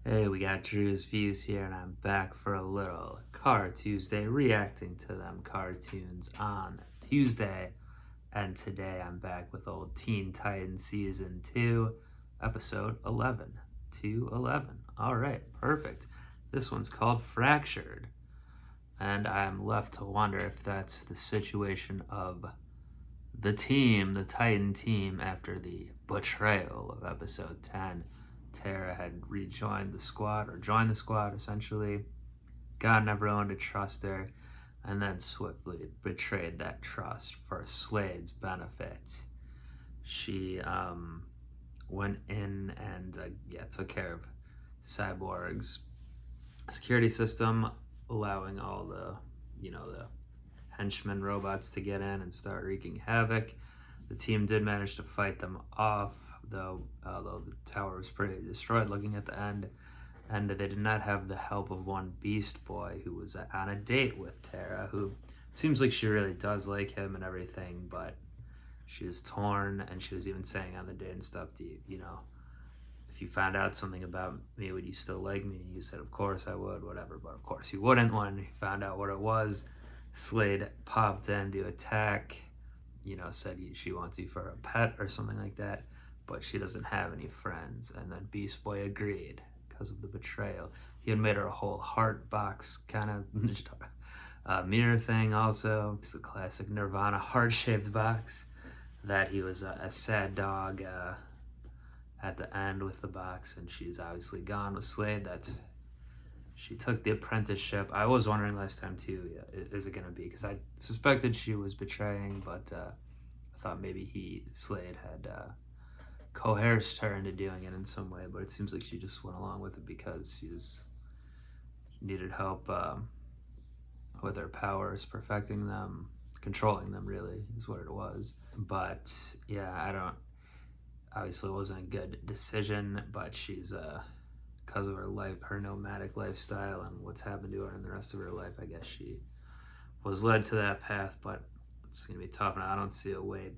Hey, we got Drewz Viewz here, and I'm back for a little Car Tuesday, reacting to them cartoons on Tuesday. And today I'm back with old Teen Titans Season 2, Episode 11. 211. All right, perfect. This one's called Fractured. And I'm left to wonder if that's the situation of the team, the Titan team, after the betrayal of Episode 10. Tara had rejoined the squad, or joined the squad essentially, gotten everyone to trust her, and then swiftly betrayed that trust for Slade's benefit. She went in and took care of Cyborg's security system, allowing all the henchmen robots to get in and start wreaking havoc. The team did manage to fight them off, although the tower was pretty destroyed looking at the end, and they did not have the help of one Beast Boy who was on a date with Tara, who seems like she really does like him and everything, but she was torn, and she was even saying on the date and stuff, if you found out something about me, would you still like me? And you said, of course I would, whatever, but of course you wouldn't when you found out what it was. Slade popped in to attack, said she wants you for a pet or something like that, but she doesn't have any friends. And then Beast Boy agreed because of the betrayal. He had made her a whole heart box kind of mirror thing also. It's the classic Nirvana heart-shaped box that he was a sad dog at the end with the box, and she's obviously gone with Slade. She took the apprenticeship. I was wondering last time too, is it gonna be? Because I suspected she was betraying, but I thought maybe Slade had coerced her into doing it in some way. But it seems like she just went along with it because she needed help with her powers, perfecting them, controlling them. Really, is what it was. But yeah, obviously it wasn't a good decision. But she's because of her nomadic lifestyle and what's happened to her in the rest of her life, I guess she was led to that path, but it's going to be tough, and I don't see a way.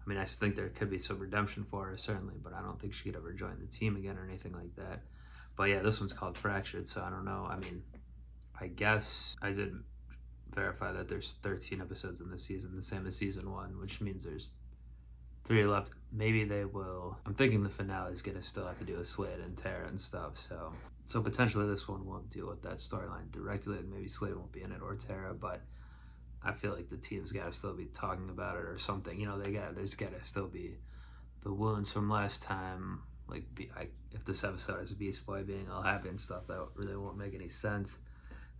I mean, I think there could be some redemption for her, certainly, but I don't think she could ever join the team again or anything like that. But yeah, this one's called Fractured, so I don't know. I mean, I guess I did verify that there's 13 episodes in this season, the same as season 1, which means there's 3 left. Maybe they will. I'm thinking the finale is gonna still have to do with Slade and Tara and stuff. So potentially this one won't deal with that storyline directly, and maybe Slade won't be in it or Tara. But I feel like the team's got to still be talking about it or something. There's got to still be the wounds from last time. If this episode is Beast Boy being all happy and stuff, that really won't make any sense.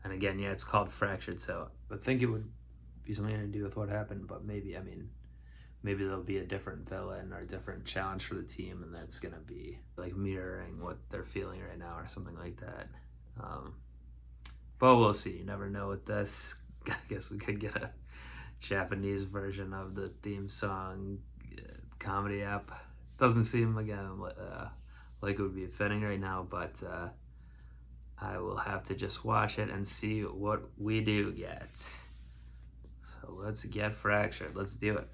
And again, it's called Fractured, so I think it would be something to do with what happened. But maybe there'll be a different villain or a different challenge for the team, and that's gonna be like mirroring what they're feeling right now or something like that. But we'll see. You never know with this. I guess we could get a Japanese version of the theme song comedy app. Doesn't seem again like it would be fitting right now, but I will have to just watch it and see what we do get. So let's get Fractured. Let's do it.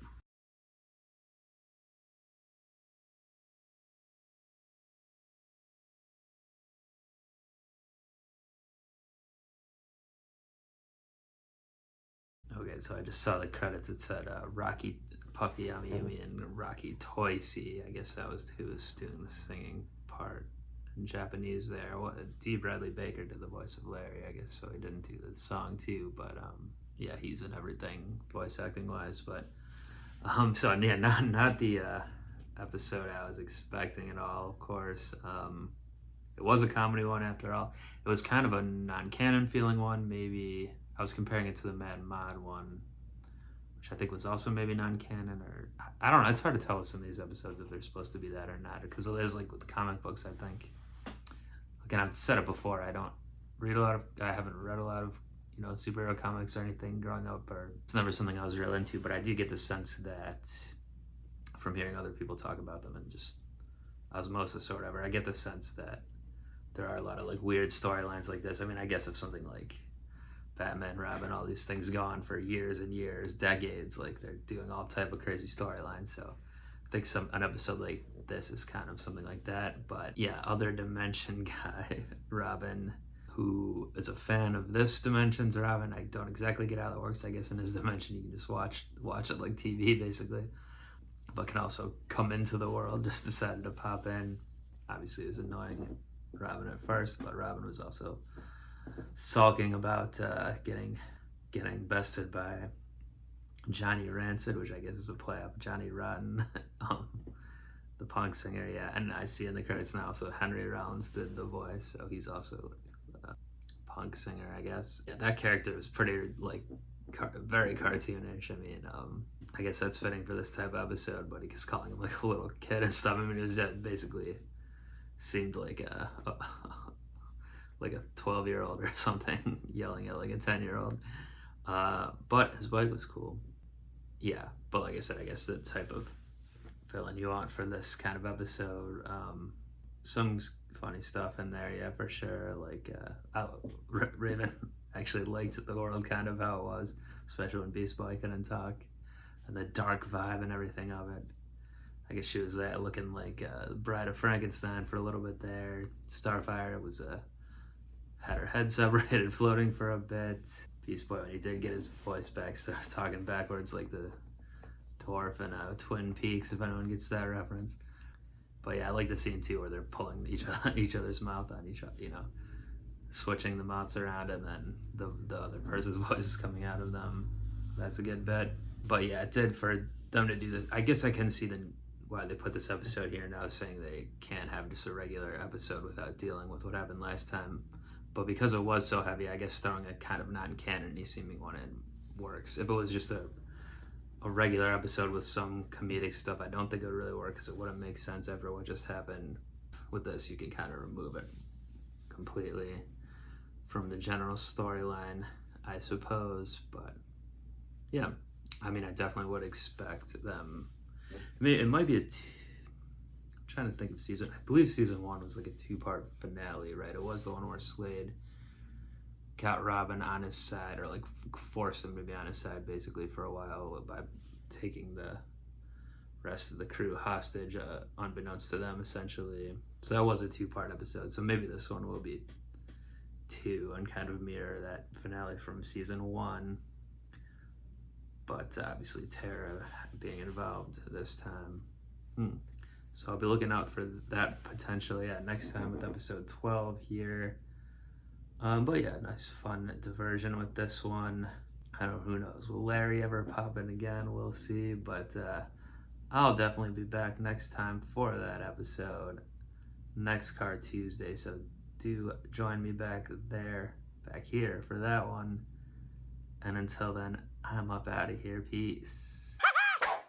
Okay, so I just saw the credits. It said Rocky Puffy Amiyumi and Rocky Toysey. I guess that was who was doing the singing part in Japanese there. D. Bradley Baker did the voice of Larry, I guess, so he didn't do the song too. But yeah, he's in everything voice acting wise. But so yeah, not the episode I was expecting at all. Of course, it was a comedy one after all. It was kind of a non-canon feeling one, maybe. I was comparing it to the Mad Mod one, which I think was also maybe non-canon, or I don't know. It's hard to tell with some of these episodes if they're supposed to be that or not, because it is like with the comic books, I think. Again, I've said it before. I haven't read a lot of superhero comics or anything growing up, or it's never something I was real into. But I do get the sense that from hearing other people talk about them and just osmosis or whatever, I get the sense that there are a lot of like weird storylines like this. I mean, I guess if something like Batman, Robin, all these things go on for years and years, decades, like they're doing all type of crazy storylines. So think an episode like this is kind of something like that. But yeah, other dimension guy, Robin, who is a fan of this dimension's Robin. I don't exactly get how that works. I guess in his dimension you can just watch it like TV basically, but can also come into the world. Just decided to pop in. Obviously it was annoying Robin at first, but Robin was also sulking about getting bested by Johnny Rancid, which I guess is a play off Johnny Rotten, the punk singer. Yeah, and I see in the credits now, so Henry Rollins did the voice, so he's also a punk singer, I guess. Yeah, that character was pretty like very cartoonish. I mean, I guess that's fitting for this type of episode, but he's calling him like a little kid and stuff. I mean, it was basically seemed like a 12-year-old or something yelling at like a 10-year-old. But his bike was cool. Yeah, but like I said, I guess the type of villain you want for this kind of episode. Some funny stuff in there, yeah, for sure. Like Raven actually liked the world kind of how it was, especially when Beast Boy couldn't talk, and the dark vibe and everything of it. I guess she was there looking like Bride of Frankenstein for a little bit there. Starfire was had her head separated, floating for a bit. Beast Boy, when he did get his voice back, starts talking backwards like the dwarf in Twin Peaks, if anyone gets that reference. But yeah, I like the scene too where they're pulling each other's mouth on each other, you know, switching the mouths around, and then the other person's voice is coming out of them. That's a good bit. But yeah, it did for them to do that. I guess I can see why they put this episode here now, saying they can't have just a regular episode without dealing with what happened last time. But because it was so heavy, I guess throwing a kind of non-canon-y seeming one in works. If it was just a regular episode with some comedic stuff, I don't think it would really work, because it wouldn't make sense after what just happened. With this, you can kind of remove it completely from the general storyline, I suppose. But yeah, I mean, I definitely would expect them. I mean, it might be I'm trying to think of season. I believe season 1 was like a 2-part finale, right? It was the one where Slade got Robin on his side, or like forced him to be on his side basically for a while by taking the rest of the crew hostage, unbeknownst to them, essentially. So that was a 2-part episode. So maybe this one will be 2 and kind of mirror that finale from season 1. But obviously Tara being involved this time. So I'll be looking out for that potentially next time with episode 12 here. But yeah, nice fun diversion with this one. I don't know, who knows, will Larry ever pop in again? We'll see. But I'll definitely be back next time for that episode, next Car Tuesday. So do join me back here for that one. And until then, I'm up out of here. Peace.